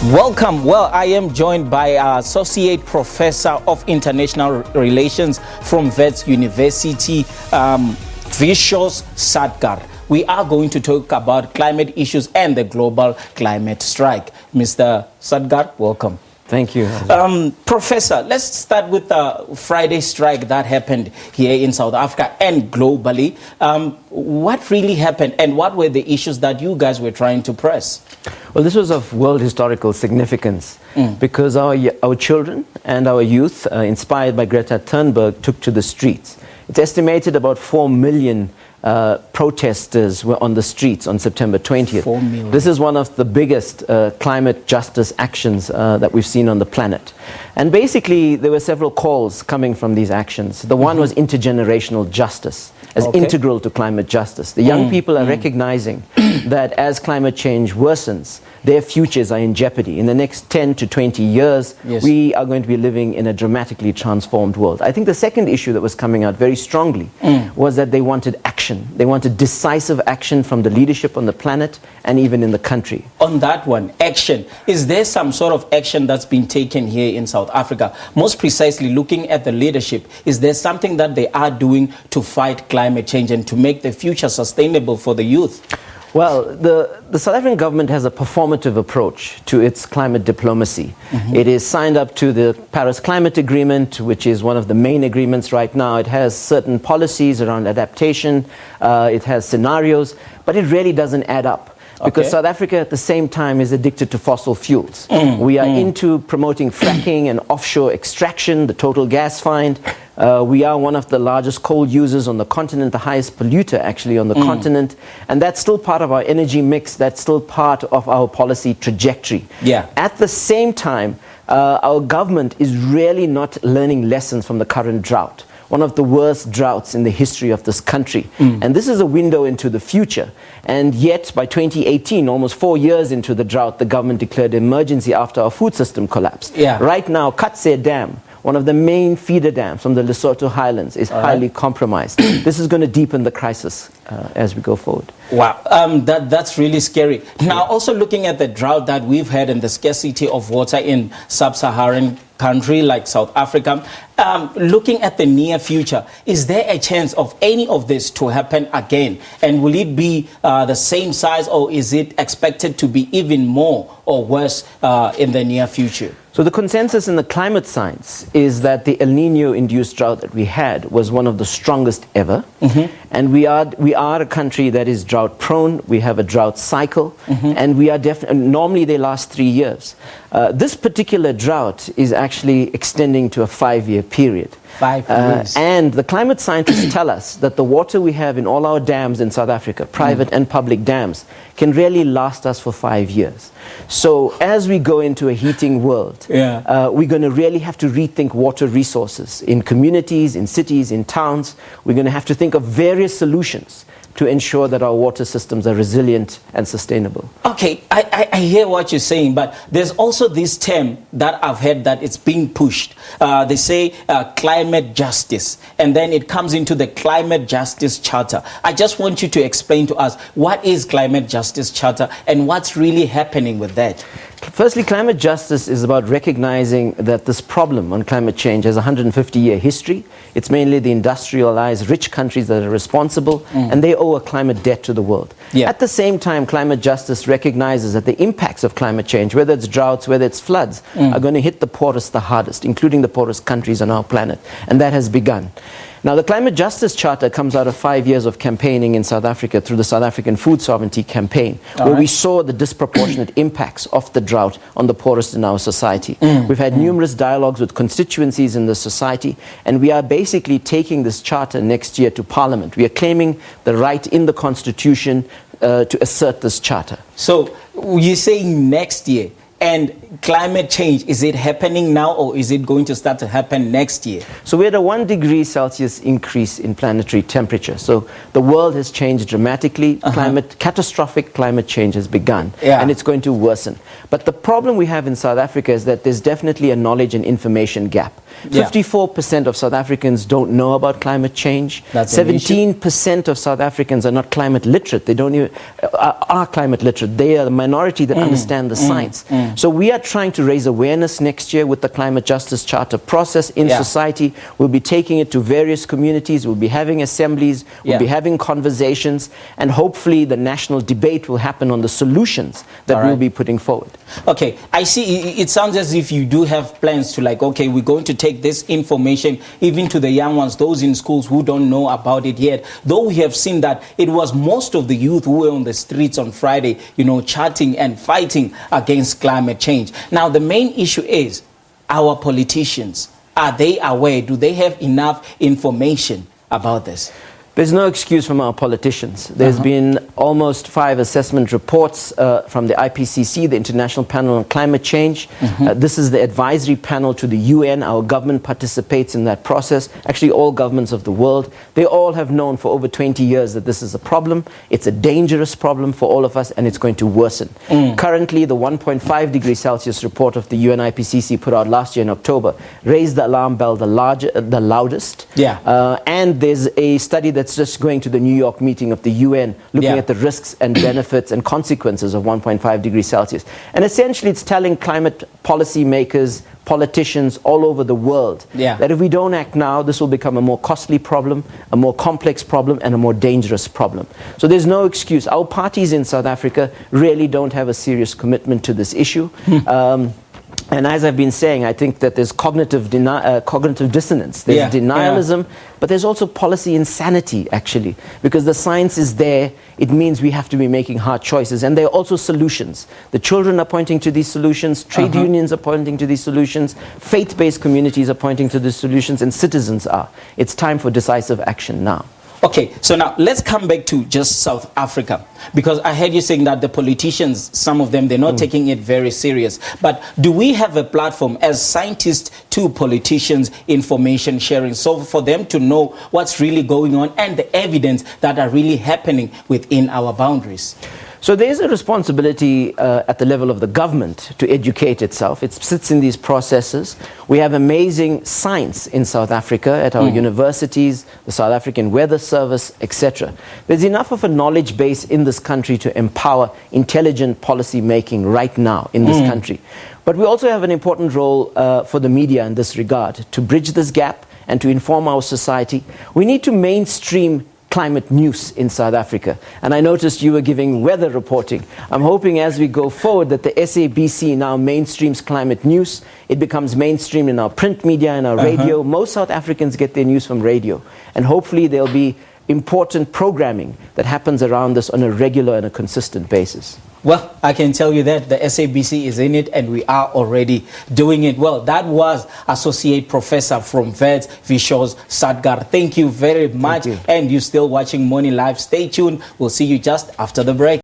Welcome. Well, I am joined by Associate Professor of International Relations from WITS University, Vishwas Satgar. We are going to talk about climate issues and the global climate strike. Mr. Satgar, welcome. Thank you. Professor, let's start with the Friday strike that happened here in South Africa and globally. What really happened and what were the issues that you guys were trying to press? Well, this was of world historical significance because our children and our youth, inspired by Greta Thunberg, took to the streets. It's estimated about 4 million protesters were on the streets on September 20th. 4 million. This is one of the biggest climate justice actions that we've seen on the planet. And basically, there were several calls coming from these actions. The one was intergenerational justice as integral to climate justice. The young people are recognizing that as climate change worsens, their futures are in jeopardy. In the next 10 to 20 years, we are going to be living in a dramatically transformed world. I think the second issue that was coming out very strongly was that they wanted action. They wanted decisive action from the leadership on the planet and even in the country. On that one, action. Is there some sort of action that's been taken here in South Africa? Most precisely, looking at the leadership, is there something that they are doing to fight climate change and to make the future sustainable for the youth? Well, the South African government has a performative approach to its climate diplomacy. It is signed up to the Paris Climate Agreement, which is one of the main agreements right now. It has certain policies around adaptation. It has scenarios, but it really doesn't add up. Because South Africa at the same time is addicted to fossil fuels. We are into promoting fracking and offshore extraction, the total gas find. We are one of the largest coal users on the continent, the highest polluter actually on the continent. And that's still part of our energy mix. That's still part of our policy trajectory. At the same time, our government is really not learning lessons from the current drought. One of the worst droughts in the history of this country. And this is a window into the future. And yet, by 2018, almost 4 years into the drought, the government declared emergency after our food system collapsed. Right now, Katse Dam, one of the main feeder dams from the Lesotho Highlands, is highly compromised. This is going to deepen the crisis as we go forward. Wow, that's really scary. Now, also looking at the drought that we've had and the scarcity of water in sub-Saharan country like South Africa, looking at the near future, is there a chance of any of this to happen again? And will it be the same size, or is it expected to be even more or worse in the near future? So the consensus in the climate science is that the El Nino-induced drought that we had was one of the strongest ever. And we are a country that is drought-prone. We have a drought cycle, and we are normally they last 3 years. This particular drought is actually extending to a 5-year period. 5 years. And the climate scientists tell us that the water we have in all our dams in South Africa, private and public dams, can really last us for 5 years. So as we go into a heating world, we're going to really have to rethink water resources in communities, in cities, in towns. We're going to have to think of various solutions to ensure that our water systems are resilient and sustainable. Okay, I hear what you're saying, but there's also this term that I've heard that it's being pushed. They say climate justice, and then it comes into the Climate Justice Charter. I just want you to explain to us, what is Climate Justice Charter and what's really happening with that? Firstly, climate justice is about recognizing that this problem on climate change has a 150-year history. It's mainly the industrialized, rich countries that are responsible, and they owe a climate debt to the world. At the same time, climate justice recognizes that the impacts of climate change, whether it's droughts, whether it's floods, are going to hit the poorest the hardest, including the poorest countries on our planet. And that has begun. Now, the Climate Justice Charter comes out of 5 years of campaigning in South Africa through the South African Food Sovereignty Campaign, where we saw the disproportionate impacts of the drought on the poorest in our society. We've had numerous dialogues with constituencies in the society, and we are basically taking this charter next year to Parliament. We are claiming the right in the Constitution to assert this charter. So you're saying next year? And climate change, is it happening now or is it going to start to happen next year? So we're at a 1 degree Celsius increase in planetary temperature. So the world has changed dramatically. Catastrophic climate change has begun, and it's going to worsen. But the problem we have in South Africa is that there's definitely a knowledge and information gap. 54% of South Africans don't know about climate change. 17% of South Africans are not climate literate. They don't even are climate literate. They are the minority that understand the science. So we are trying to raise awareness next year with the Climate Justice Charter process in society. We'll be taking it to various communities. We'll be having assemblies. We'll be having conversations. And hopefully the national debate will happen on the solutions that we'll be putting forward. Okay, I see. It sounds as if you do have plans to, like, okay, we're going to take this information even to the young ones, those in schools who don't know about it yet. Though we have seen that it was most of the youth who were on the streets on Friday, you know, chatting and fighting against climate change. Now, the main issue is our politicians. Are they aware? Do they have enough information about this? There's no excuse from our politicians. There's been almost 5 assessment reports from the IPCC, the International Panel on Climate Change. This is the advisory panel to the UN. Our government participates in that process. Actually, all governments of the world. They all have known for over 20 years that this is a problem. It's a dangerous problem for all of us, and it's going to worsen. Currently, the 1.5 degrees Celsius report of the UN IPCC put out last year in October raised the alarm bell the loudest. And there's a study that's just going to the New York meeting of the UN, looking at the risks and benefits and consequences of 1.5 degrees Celsius. And essentially it's telling climate policy makers, politicians all over the world that if we don't act now, this will become a more costly problem, a more complex problem, and a more dangerous problem. So there's no excuse. Our parties in South Africa really don't have a serious commitment to this issue. And as I've been saying, I think that there's cognitive dissonance. There's denialism, but there's also policy insanity, actually. Because the science is there, it means we have to be making hard choices. And there are also solutions. The children are pointing to these solutions, trade unions are pointing to these solutions, faith-based communities are pointing to these solutions, and citizens are. It's time for decisive action now. Okay, so now let's come back to just South Africa, because I heard you saying that the politicians, some of them, they're not taking it very serious. But do we have a platform as scientists to politicians, information sharing, so for them to know what's really going on and the evidence that are really happening within our boundaries? So there is a responsibility at the level of the government to educate itself. It sits in these processes. We have amazing science in South Africa at our universities, the South African Weather Service, etc. There's enough of a knowledge base in this country to empower intelligent policy making right now in this country. But we also have an important role for the media in this regard, to bridge this gap and to inform our society. We need to mainstream climate news in South Africa. And I noticed you were giving weather reporting. I'm hoping as we go forward that the SABC now mainstreams climate news. It becomes mainstream in our print media and our radio. Most South Africans get their news from radio. And hopefully there'll be important programming that happens around this on a regular and a consistent basis. Well, I can tell you that the SABC is in it and we are already doing it well. That was Associate Professor from WITS, Vishwas Satgar. Thank you very much. And you're still watching Morning Live. Stay tuned. We'll see you just after the break.